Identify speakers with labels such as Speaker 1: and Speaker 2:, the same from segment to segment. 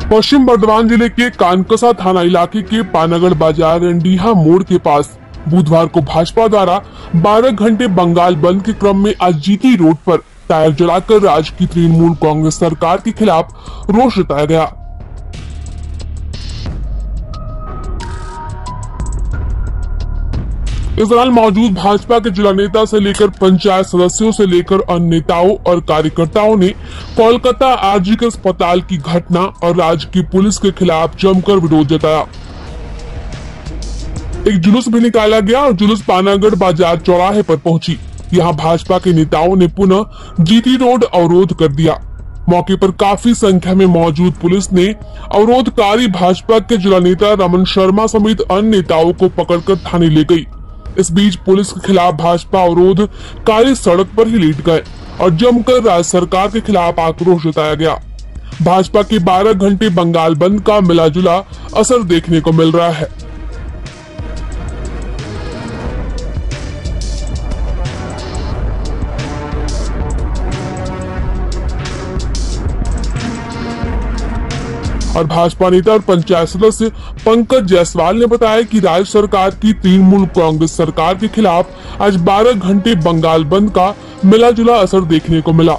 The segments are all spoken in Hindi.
Speaker 1: पश्चिम बर्धमान जिले के कानकसा थाना इलाके के पानागढ़ बाजार रंडीहा मोड़ के पास बुधवार को भाजपा द्वारा 12 घंटे बंगाल बंद के क्रम में आज जीटी रोड पर टायर जलाकर राज्य की तृणमूल कांग्रेस सरकार के खिलाफ रोष जताया गया। इस दौरान मौजूद भाजपा के जिला नेता से लेकर पंचायत सदस्यों से लेकर अन्य नेताओं और कार्यकर्ताओं ने कोलकाता आरजी के अस्पताल की घटना और राज्य की पुलिस के खिलाफ जमकर विरोध जताया। एक जुलूस भी निकाला गया और जुलूस पानागढ़ बाजार चौराहे पर पहुंची। यहां भाजपा के नेताओं ने पुनः जीटी रोड अवरोध कर दिया। मौके पर काफी संख्या में मौजूद पुलिस ने अवरोधकारी भाजपा के जिला नेता रमन शर्मा समेत अन्य नेताओं को पकड़कर थाने ले गई। इस बीच पुलिस के खिलाफ भाजपा अवरोधकारी सड़क पर ही लेट गए और जमकर राज्य सरकार के खिलाफ आक्रोश जताया गया। भाजपा के 12 घंटे बंगाल बंद का मिलाजुला असर देखने को मिल रहा है। और भाजपा नेता और पंचायत सदस्य पंकज जायसवाल ने बताया कि राज्य सरकार की तृणमूल कांग्रेस सरकार के खिलाफ आज 12 घंटे बंगाल बंद का मिलाजुला असर देखने को मिला।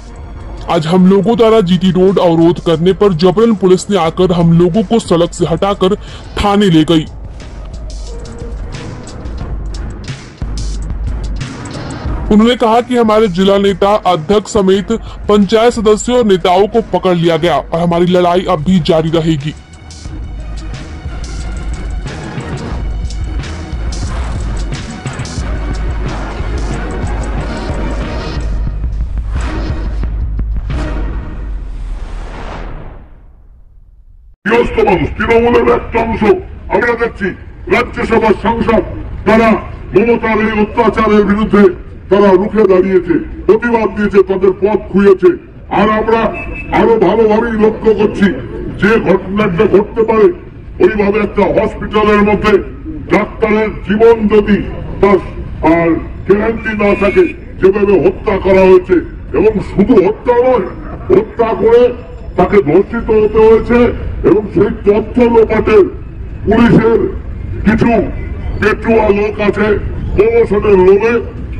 Speaker 1: आज हम लोगों द्वारा जीटी रोड अवरोध करने पर जबरन पुलिस ने आकर हम लोगों को सड़क से हटाकर थाने ले गई। उन्होंने कहा कि हमारे जिला नेता अध्यक्ष समेत पंचायत सदस्यों और नेताओं को पकड़ लिया गया और हमारी लड़ाई अब भी जारी रहेगी।
Speaker 2: তৃণমূলের একটা অংশ আমরা দেখছি রাজ্যসভার সাংসদ তারা মমতার এই অত্যাচারের বিরুদ্ধে তারা রুখে দাঁড়িয়েছে, প্রতিবাদ দিয়েছে, তাদের পথ খুঁজেছে। আর আমরা আরো ভালোভাবেই লক্ষ্য করছি যে ঘটনাটা ঘটতে পারে ওইভাবে একটা হসপিটালের মধ্যে ডাক্তারের জীবন যদি তার আর গ্যারান্টি না থাকে, যেভাবে হত্যা করা হয়েছে এবং শুধু হত্যা নয়, হত্যা করে তাকে ধর্ষিত হতে হয়েছে এবং সেই তথ্য লোপাটের পুলিশের কিছু পেটুয়া লোক আছে, প্রমোশনের লোভে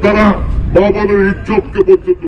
Speaker 2: তারা বাবার ইজ্জতকে পর্যন্ত